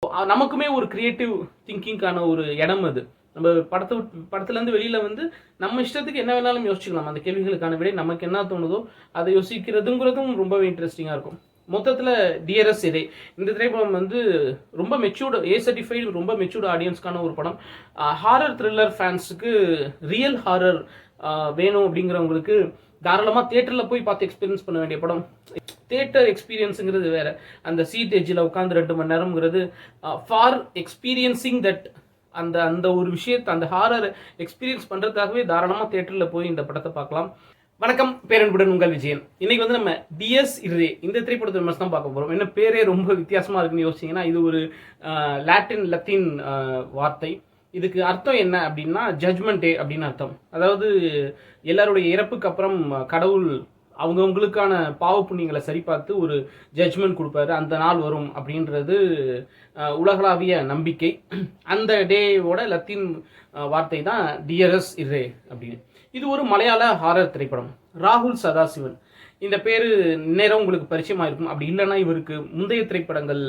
நமக்குமே ஒரு கிரியேட்டிவ் திங்கிங்கான ஒரு இடம் அது. நம்ம படத்துலேருந்து வெளியில் வந்து நம்ம இஷ்டத்துக்கு என்ன வேணாலும் யோசிச்சுக்கலாம். அந்த கேள்விகளுக்கான விடை நமக்கு என்ன தோணுதோ அதை யோசிக்கிறதுங்கிறதும் ரொம்பவே இன்ட்ரெஸ்டிங்காக இருக்கும். மொத்தத்தில் டியரஸ் இதே இந்த திரைப்படம் வந்து ரொம்ப மெச்சூர்டு A certified ரொம்ப மெச்சூர்டு ஆடியன்ஸ்க்கான ஒரு படம். ஹாரர் த்ரில்லர் ஃபேன்ஸுக்கு ரியல் ஹாரர் வேணும் அப்படிங்கிறவங்களுக்கு தாராளமாக தியேட்டரில் போய் பார்த்து எக்ஸ்பீரியன்ஸ் பண்ண வேண்டிய படம். தியேட்டர் எக்ஸ்பீரியன்ஸுங்கிறது வேறு, அந்த சீட் எஜ்ஜில் உட்காந்து 2 மணி நேரம்ங்கிறது ஃபார் எக்ஸ்பீரியன்ஸிங் தட் அந்த அந்த ஒரு விஷயத்தை அந்த ஹாரர் எக்ஸ்பீரியன்ஸ் பண்ணுறதுக்காகவே தாராளமாக தியேட்டரில் போய் இந்த படத்தை பார்க்கலாம். வணக்கம், பேரன்புடன் உங்கள் விஜயன். இன்னைக்கு வந்து நம்ம டிஎஸ் இரே இந்த திரைப்படத்தை விமர்சனம் தான் பார்க்க போகிறோம். என்ன பேரே ரொம்ப வித்தியாசமாக இருக்குன்னு யோசிச்சிங்கன்னா, இது ஒரு லத்தீன் வார்த்தை. இதுக்கு அர்த்தம் என்ன அப்படின்னா ஜட்ஜ்மெண்ட் டே அப்படின்னு அர்த்தம். அதாவது எல்லாருடைய இறப்புக்கு அப்புறம் கடவுள் அவங்கவுங்களுக்கான பாவ புண்ணியங்களை சரி பார்த்து ஒரு ஜட்ஜ்மெண்ட் கொடுப்பாரு, அந்த நாள் வரும் அப்படின்றது உலகளாவிய நம்பிக்கை. அந்த டேவோட லத்தீன் வார்த்தை தான் டியரஸ் இரே அப்படின்னு. இது ஒரு மலையாள ஹாரர் திரைப்படம். ராகுல் சதாசிவன் இந்த பேர் நேரம் உங்களுக்கு பரிச்சயமாக இருக்கும். அப்படி இல்லைன்னா இவருக்கு முந்தைய திரைப்படங்கள்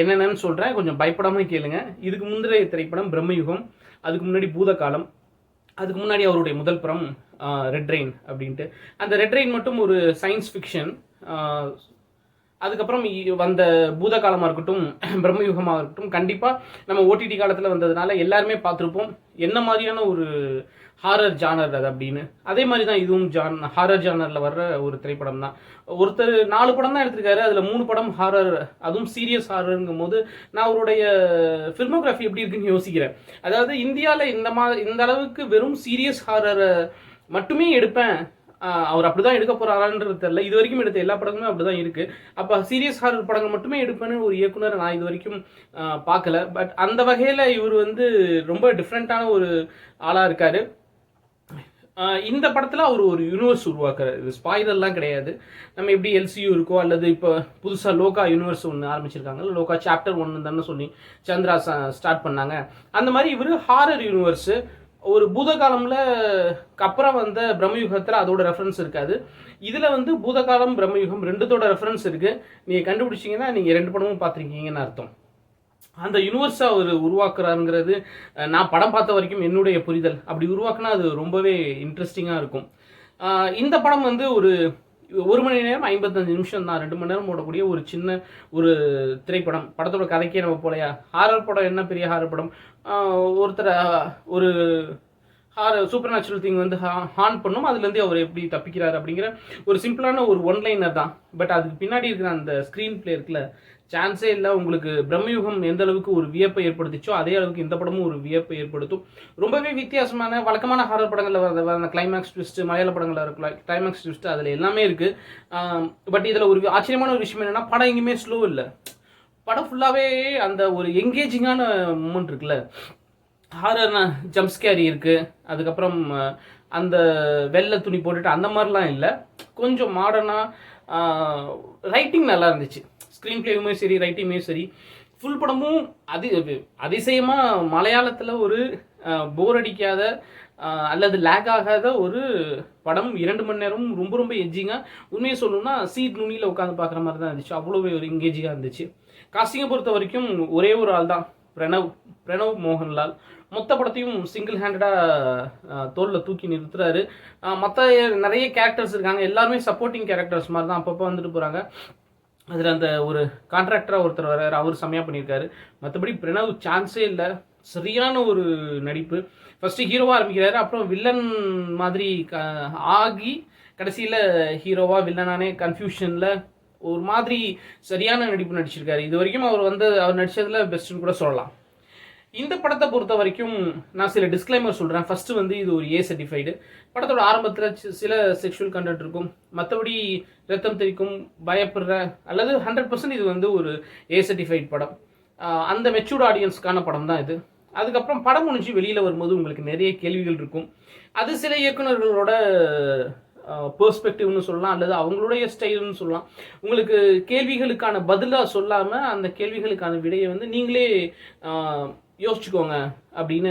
என்னென்னு சொல்கிறேன், கொஞ்சம் பயப்படாமல் கேளுங்க. இதுக்கு முந்தைய திரைப்படம் பிரம்மயுகம், அதுக்கு முன்னாடி பூதகாலம், அதுக்கு முன்னாடி அவருடைய முதல் படம் ரெட் ரெயின் அப்படின்ட்டு. அந்த ரெட் ரெயின் மட்டும் ஒரு சயின்ஸ் ஃபிக்ஷன். அதுக்கப்புறம் வந்த பூதகாலமாக இருக்கட்டும், பிரம்மயுகமாக இருக்கட்டும், கண்டிப்பாக நம்ம ஓடிடி காலத்தில் வந்ததுனால எல்லாருமே பார்த்துருப்போம் என்ன மாதிரியான ஒரு ஹாரர் ஜானர் அது அப்படின்னு. அதே மாதிரி தான் இதுவும் ஹாரர் ஜானரில் வர்ற ஒரு திரைப்படம் தான். ஒருத்தர் 4 படம் தான் எடுத்திருக்காரு, அதில் 3 படம் ஹாரர், அதுவும் சீரியஸ் ஹாரருங்கும் போது நான் அவருடைய ஃபில்மோகிராஃபி எப்படி இருக்குன்னு யோசிக்கிறேன். அதாவது இந்தியாவில் இந்த அளவுக்கு வெறும் சீரியஸ் ஹாரரை மட்டுமே எடுப்பேன், அவர் அப்படி தான் எடுக்க போகிறாரான்றது தெரியல. இது வரைக்கும் எடுத்த எல்லா படங்களுமே அப்படி தான் இருக்குது. அப்போ சீரியஸ் ஹாரர் படங்கள் மட்டுமே எடுப்பேன்னு ஒரு இயக்குனர் நான் இது வரைக்கும் பார்க்கல. பட் அந்த வகையில் இவர் வந்து ரொம்ப டிஃப்ரெண்ட்டான ஒரு ஆளாக இருக்கார். இந்த படத்தில் அவர் ஒரு யூனிவர்ஸ் உருவாக்குறாரு. இது ஸ்பாயிலர்லாம் கிடையாது. நம்ம எப்படி எல்சியூ இருக்கோ, அல்லது இப்போ புதுசாக லோகா யூனிவர்ஸ் ஒன்று ஆரம்பிச்சிருக்காங்க, லோகா சாப்டர் 1 தானே சொல்லி சந்திரா ஸ்டார்ட் பண்ணாங்க. அந்த மாதிரி இவர் ஹாரர் யூனிவர்ஸு ஒரு பூதகாலம்ல அப்புறம் வந்த பிரம்மயுகத்தில் அதோட ரெஃபரன்ஸ் இருக்காது. இதில் வந்து பூதகாலம் பிரம்மயுகம் ரெண்டுத்தோட ரெஃபரன்ஸ் இருக்குது. நீங்கள் கண்டுபிடிச்சிங்கன்னா நீங்கள் 2 படமும் பார்த்துருக்கீங்கன்னு அர்த்தம். அந்த யூனிவர்ஸை அவர் உருவாக்குறாருங்கிறது நான் படம் பார்த்த வரைக்கும் என்னுடைய புரிதல். அப்படி உருவாக்குனா அது ரொம்பவே இன்ட்ரெஸ்டிங்காக இருக்கும். இந்த படம் வந்து ஒரு 1 மணி நேரம் 55 நிமிஷம் தான், 2 மணி நேரம் ஓடக்கூடிய ஒரு சின்ன ஒரு திரைப்படம். படத்தோட கதைக்கே நம்ம போலையா, ஹாரர் படம் என்ன பெரிய ஹாரர் படம், ஒருத்தர் ஒரு சூப்பர் நேச்சுரல் திங் வந்து ஹான் பண்ணும், அதுலேருந்து அவர் எப்படி தப்பிக்கிறார் அப்படிங்கிற ஒரு சிம்பிளான ஒரு ஒன்லைனர் தான். பட் அதுக்கு பின்னாடி இருக்கிற அந்த ஸ்க்ரீன் பிளே இருக்குல்ல, சான்ஸே இல்லை. உங்களுக்கு பிரம்மயுகம் எந்த அளவுக்கு ஒரு வியப்பை ஏற்படுத்திச்சோ அதே அளவுக்கு இந்த படமும் ஒரு வியப்பை ஏற்படுத்தும். ரொம்பவே வித்தியாசமான வழக்கமான ஹாரர் படங்களில் வர கிளைமேக்ஸ் ட்விஸ்ட்டு, மலையாள படங்களில் இருக்கிற கிளைமேக்ஸ் ட்விஸ்ட்டு அதில் எல்லாமே இருக்குது. பட் இதில் ஒரு ஆச்சரியமான ஒரு விஷயம் என்னென்னா, படம் எங்கேயுமே ஸ்லோ இல்லை. படம் ஃபுல்லாகவே அந்த ஒரு எங்கேஜிங்கான மூமெண்ட் இருக்குல்ல, ஹாரர்னா ஜம்ப்ஸ்கேரி இருக்குது. அதுக்கப்புறம் அந்த வெள்ளை துணி போட்டுட்டு அந்த மாதிரிலாம் இல்லை, கொஞ்சம் மாடர்னாக ரைட்டிங் நல்லா இருந்துச்சு. ஸ்க்ரீன் பிளேவுமே சரி, ரைட்டிங்குமே சரி, ஃபுல் படமும் அதிசயமாக மலையாளத்தில் ஒரு போர் அடிக்காத அல்லது லேக் ஆகாத ஒரு படம். 2 மணி நேரம் ரொம்ப ரொம்ப எஜ்ஜிங்காக, உண்மையை சொல்லணும்னா சீட் நுனியில் உட்காந்து பார்க்குற மாதிரி தான் இருந்துச்சு. அவ்வளோ ஒரு எங்கேஜிங்காக இருந்துச்சு. காஸ்டிங்கை பொறுத்த வரைக்கும் ஒரே ஒரு ஆள் தான், பிரணவ் மோகன்லால். மொத்த படத்தையும் சிங்கிள் ஹேண்டடாக தோளில் தூக்கி நிறுத்துறாரு. மற்ற நிறைய கேரக்டர்ஸ் இருக்காங்க, எல்லாருமே சப்போர்ட்டிங் கேரக்டர்ஸ் மாதிரி தான் அப்பப்போ வந்துட்டு போகிறாங்க. அதில் அந்த ஒரு கான்ட்ராக்டராக ஒருத்தர் வர்றாரு, அவர் செம்மையாக பண்ணியிருக்காரு. மற்றபடி பிரணவ் சான்ஸே இல்லை, சரியான ஒரு நடிப்பு. ஃபஸ்ட்டு ஹீரோவாக ஆரம்பிக்கிறாரு, அப்புறம் வில்லன் மாதிரி ஆகி கடைசியில் ஹீரோவாக வில்லனானே கன்ஃபியூஷனில் ஒரு மாதிரி சரியான நடிப்பு நடிச்சிருக்காரு. இது வரைக்கும் அவர் நடித்ததில் பெஸ்ட்டுன்னு கூட சொல்லலாம். இந்த படத்தை பொறுத்த வரைக்கும் நான் சில டிஸ்க்ளைமர் சொல்கிறேன். ஃபஸ்ட்டு வந்து இது ஒரு A certified. படத்தோட ஆரம்பத்தில் சில செக்ஷுவல் கண்டென்ட் இருக்கும், மற்றபடி ரத்தம் தெரிக்கும், பயப்படுற அல்லது 100% இது வந்து ஒரு A certified படம். அந்த மெச்சூர்டு ஆடியன்ஸ்க்கான படம் தான் இது. அதுக்கப்புறம் படம் முடிஞ்சு வெளியில் வரும்போது உங்களுக்கு நிறைய கேள்விகள் இருக்கும். அது சில இயக்குநர்களோட பெர்ஸ்பெக்டிவ்னு சொல்லலாம், அல்லது அவங்களுடைய ஸ்டைல்னு சொல்லலாம். உங்களுக்கு கேள்விகளுக்கான பதிலாக சொல்லாமல் அந்த கேள்விகளுக்கான விடையை வந்து நீங்களே யோசிச்சுக்கோங்க அப்படின்னு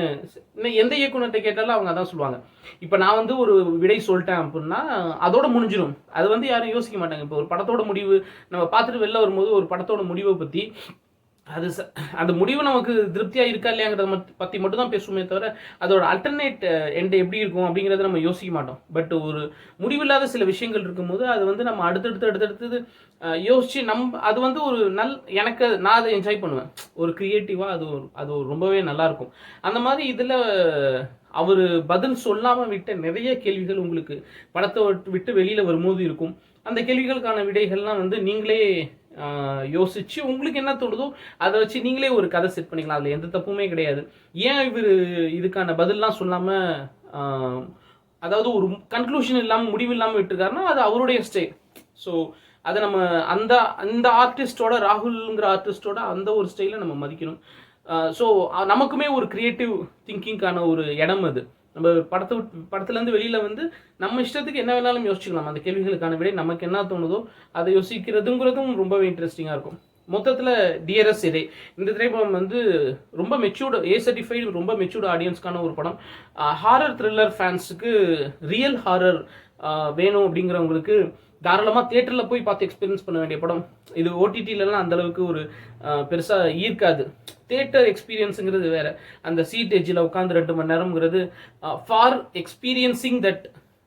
எந்த இயக்குனர்கிட்ட கேட்டாலும் அவங்க அதான் சொல்லுவாங்க. இப்போ நான் வந்து ஒரு விடை சொல்லிட்டேன் அப்படின்னா அதோட முடிஞ்சிடும். அது வந்து யாரும் யோசிக்க மாட்டாங்க. இப்போ ஒரு படத்தோட முடிவு நம்ம பார்த்துட்டு வெளில வரும்போது ஒரு படத்தோட முடிவை பற்றி அது அந்த முடிவு நமக்கு திருப்தியாக இருக்கா இல்லையாங்கிறத பற்றி மட்டும் தான் பேசுவோமே தவிர அதோட அல்டர்னேட் எண்ட் எப்படி இருக்கும் அப்படிங்கிறத நம்ம யோசிக்க மாட்டோம். பட் ஒரு முடிவில்லாத சில விஷயங்கள் இருக்கும்போது அது வந்து நம்ம அடுத்தடுத்து யோசிச்சு அது வந்து ஒரு எனக்கு நான் அதை என்ஜாய் பண்ணுவேன். ஒரு கிரியேட்டிவாக அது ரொம்பவே நல்லாயிருக்கும். அந்த மாதிரி இதில் அவர் பதில் சொல்லாமல் விட்ட நிறைய கேள்விகள் உங்களுக்கு படத்தை விட்டு வெளியில் வரும்போது இருக்கும். அந்த கேள்விகளுக்கான விடைகள்லாம் வந்து நீங்களே யோசிச்சு உங்களுக்கு என்ன தோணுதோ அதை வச்சு நீங்களே ஒரு கதை செட் பண்ணிக்கலாம். அதில் எந்த தப்புமே கிடையாது. ஏன் இவர் இதுக்கான பதிலெலாம் சொல்லாமல் அதாவது ஒரு கன்க்ளூஷன் இல்லாமல் முடிவு இல்லாமல் விட்டுருக்காருன்னா அது அவருடைய ஸ்டைல். ஸோ அதை நம்ம அந்த ஆர்டிஸ்டோட ராகுல்ங்கிற ஆர்டிஸ்டோட அந்த ஒரு ஸ்டைலை நம்ம மதிக்கணும். ஸோ நமக்குமே ஒரு கிரியேட்டிவ் திங்கிங்கான ஒரு இடம் அது. நம்ம படத்துலேருந்து வெளியில் வந்து நம்ம இஷ்டத்துக்கு என்ன வேணாலும் யோசிச்சுக்கலாம். அந்த கேள்விகளுக்கான விட நமக்கு என்ன தோணுதோ அதை யோசிக்கிறதுங்கிறதும் ரொம்பவே இன்ட்ரெஸ்டிங்காக இருக்கும். மொத்தத்தில் டிஆர்எஸ் இறை இந்த திரைப்படம் வந்து ரொம்ப மெச்சூர்டு A certified ரொம்ப மெச்சூர்டு ஆடியன்ஸ்க்கான ஒரு படம். ஹாரர் த்ரில்லர் ஃபேன்ஸுக்கு ரியல் ஹாரர் வேணும் அப்படிங்கிறவங்களுக்கு தாராளமாக தியேட்டரில் போய் பார்த்து எக்ஸ்பீரியன்ஸ் பண்ண வேண்டிய படம் இது. ஓடிடிலலாம் அந்தளவுக்கு ஒரு பெருசாக ஈர்க்காது. தியேட்டர் எக்ஸ்பீரியன்ஸுங்கிறது வேறு. அந்த சீட் எஜ்ஜில் உட்காந்து 2 மணி நேரம்ங்கிறது ஃபார் எக்ஸ்பீரியன்ஸிங் தட்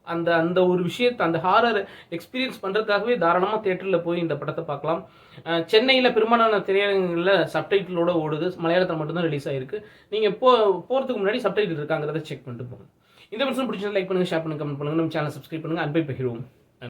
அந்த ஒரு விஷயத்தை அந்த ஹாரர் எக்ஸ்பீரியன்ஸ் பண்ணுறதுக்காகவே தாராளமாக தியேட்டரில் போய் இந்த படத்தை பார்க்கலாம். சென்னையில் பெரும்பாலான திரையரங்குகளில் சப்டைட்டிலோட ஓடுது. மலையாளத்தில் மட்டும்தான் ரிலீஸ் ஆகிருக்கு. நீங்கள் போகிறதுக்கு முன்னாடி சப்டைட்டில் இருக்காங்கிறத செக் பண்ணிட்டு போங்க. இந்த வருஷம் பிடிச்சது லைக் பண்ணுங்கள், ஷேர் பண்ணுங்கள், கமெண்ட் பண்ணுங்கள். நம்ம சேனல் சப்ஸ்கிரைப் பண்ணுங்கள். அன்பை பகிர்வோம்.